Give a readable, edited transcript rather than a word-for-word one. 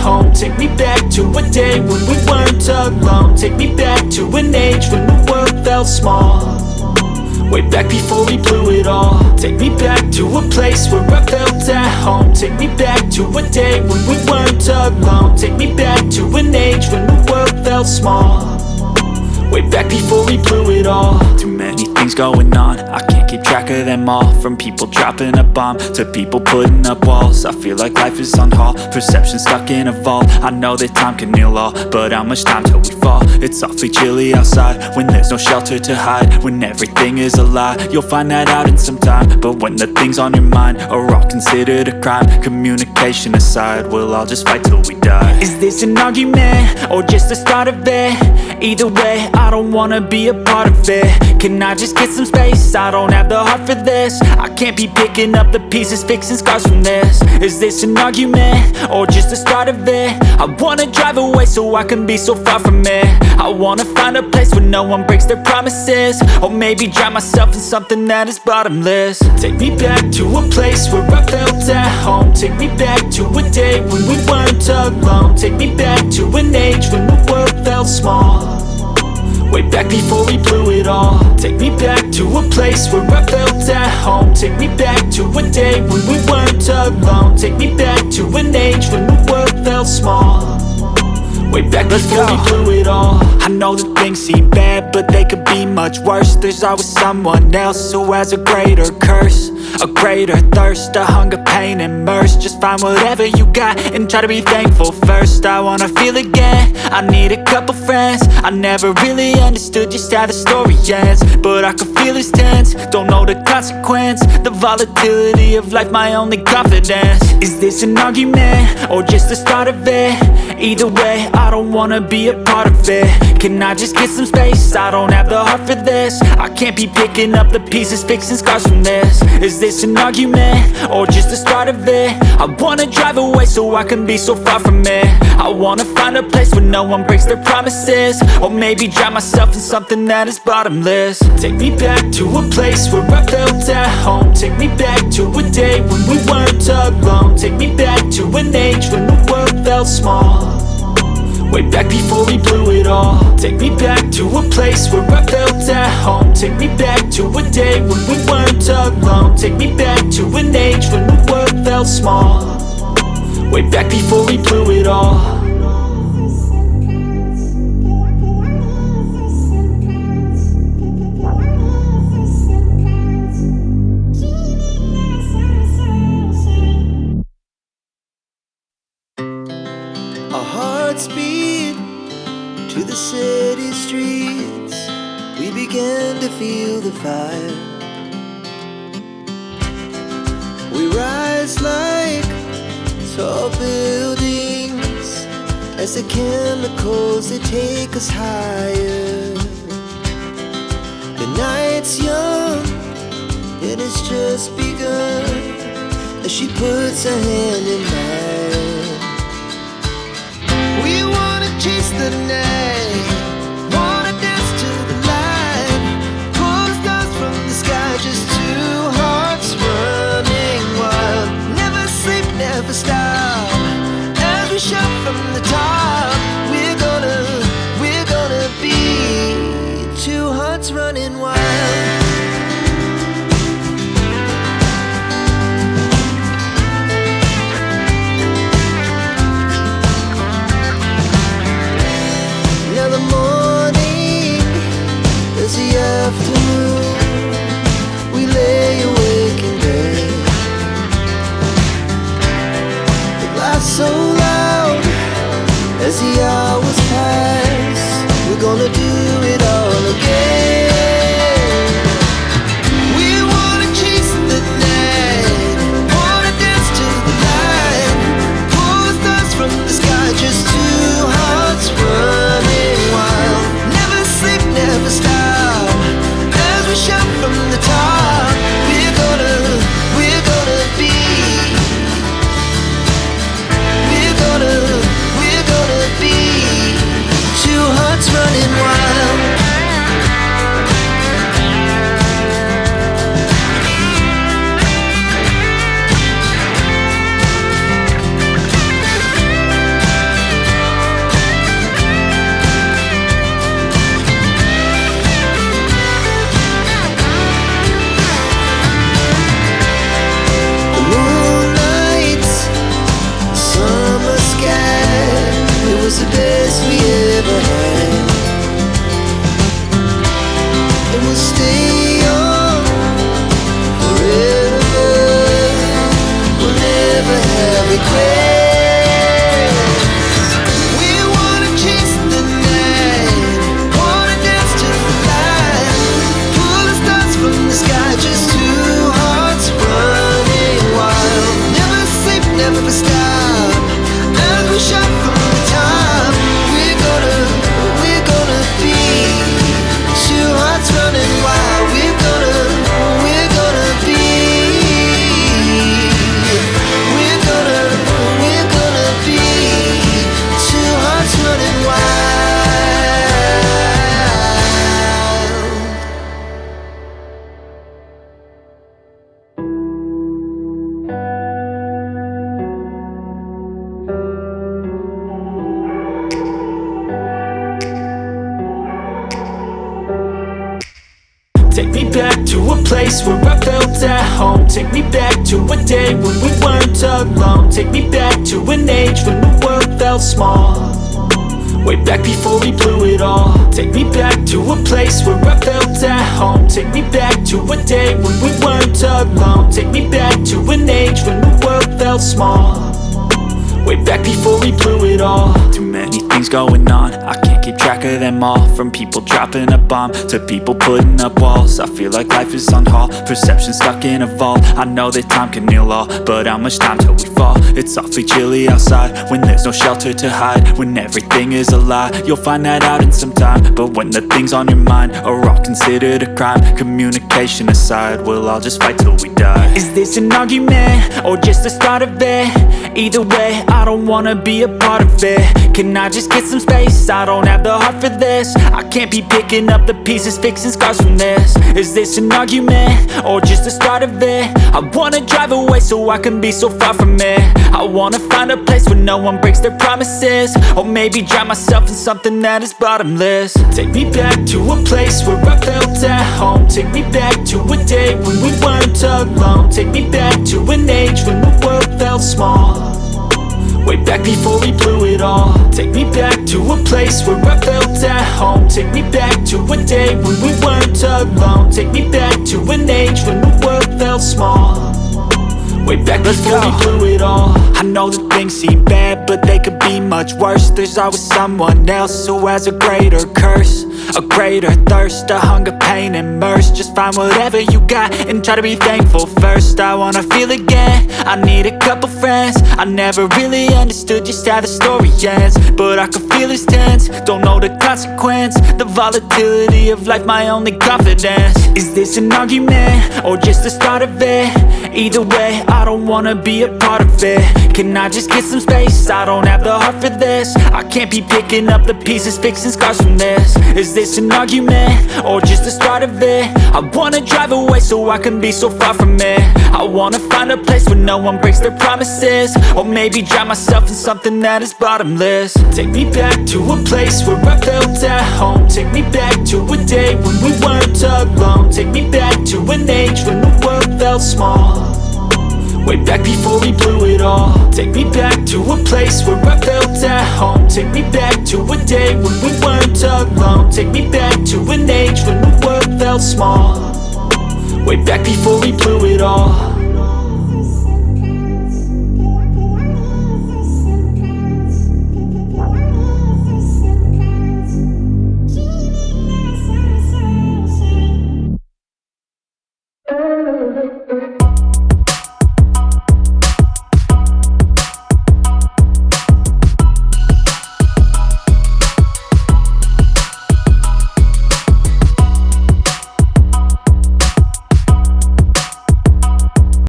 home. Take me back to a day when we weren't alone. Take me back to an age when the world felt small, way back before we blew it all. Take me back to a place where I felt at home. Take me back to a day when we weren't alone. Take me back to an age when the world felt small, way back before we blew it all. Too many things going on, I can't keep track of them all. From people dropping a bomb to people putting up walls. I feel like life is on hold, perception stuck in a vault. I know that time can heal all, but how much time till we fall? It's awfully chilly outside when there's no shelter to hide. When everything is a lie, you'll find that out in some time. But when the things on your mind are all considered a crime, communication aside, we'll all just fight till we die. Is this an argument or just the start of it? Either way, I don't wanna be a part of it. Can I just get some space? I don't have the heart for this. I can't be picking up the pieces, fixing scars from this. Is this an argument or just the start of it? I wanna drive away so I can be so far from it. I wanna find a place where no one breaks their promises, or maybe drown myself in something that is bottomless. Take me back to a place where I felt at home. Take me back to a day when we weren't alone. Take me back to an age when the world felt small, way back before we blew it all. Take me back to a place where I felt at home. Take me back to a day when we weren't alone. Take me back to an age when the world felt small, way back before we blew it all. I know that things seem bad, but they could be much worse. There's always someone else who has a greater curse, a greater thirst, a hunger, pain, and mercy. Just find whatever you got and try to be thankful first. I wanna feel again, I need a couple friends. I never really understood just how the story ends, but I can feel it's tense, don't know the consequence. The volatility of life, my only confidence. Is this an argument or just the start of it? Either way, I don't wanna be a part of it. Can I just get some space? I don't have the heart for this. I can't be picking up the pieces, fixing scars from this. Is this an argument or just the start of it? I wanna drive away so I can be so far from it. I wanna find a place where no one breaks their promises, or maybe drown myself in something that is bottomless. Take me back to a place where I felt at home. Take me back to a day when we weren't alone. Take me back to an age when the world felt small, way back before we blew it all. Take me back to a place where I felt at home. Take me back to a day when we weren't alone. Take me back to an age when the world felt small, way back before we blew it all. Our hearts beat to the city streets. We began to feel the fire. We rise like tall buildings as the chemicals, they take us higher. The night's young and it's just begun as she puts her hand in mine. We wanna chase the night, wanna dance to the light, pull the stars from the sky, just two hearts running wild. Never sleep, never stop, as we shout from the top. We're gonna be two hearts running wild. Afternoon, we lay awake in bed. The laughs so loud as the hours pass. We're gonna do it all again. back to a place where I felt at home. Take me back to a day when we weren't alone. Take me back to an age when the world felt small. Way back before we blew it all. Take me back to a place where I felt at home. Take me back to a day when we weren't alone. Take me back to an age when the world felt small. Way back before we blew it all. Too many things going on, I can't keep track of them all. From people dropping a bomb to people putting up walls. I feel like life is on hold, perception stuck in a vault. I know that time can heal all, but how much time till we fall? It's awfully chilly outside when there's no shelter to hide. When everything is a lie, you'll find that out in some time. But when the things on your mind are all considered a crime, communication aside, we'll all just fight till we die. Is this an argument or just the start of it? Either way, I don't wanna be a part of it. Can I just get some space? I don't have the heart for this. I can't be picking up the pieces, fixing scars from this. Is this an argument or just the start of it? I wanna drive away so I can be so far from it. I wanna find a place where no one breaks their promises. Or maybe drown myself in something that is bottomless. Take me back to a place where I felt at home. Take me back to a day when we weren't alone. Take me back to an age when the world felt small. Way back before we blew it all. Take me back to a place where I felt at home. Take me back to a day when we weren't alone. Take me back to an age when the world felt small. Way back before we blew it all. I know that things seem bad, but they could be much worse. There's always someone else who has a greater curse, a greater thirst, a hunger, pain, and mercy. Just find whatever you got and try to be thankful first. I wanna feel again, I need a couple friends. I never really understood just how the story ends, but I can feel it's tense, don't know the consequence. The volatility of life, my only confidence. Is this an argument or just the start of it? Either way, I don't wanna be a part of it. Can I just get some space? I don't have the heart for this. I can't be picking up the pieces, fixing scars from this. Is this an argument or just the start of it? I wanna drive away so I can be so far from it. I wanna find a place where no one breaks their promises. Or maybe drown myself in something that is bottomless. Take me back to a place where I felt at home. Take me back to a day when we weren't alone. Take me back to an age when the world felt small. Way back before we blew it all. Take me back to a place where I felt at home. Take me back to a day when we weren't alone. Take me back to an age when the world felt small. Way back before we blew it all.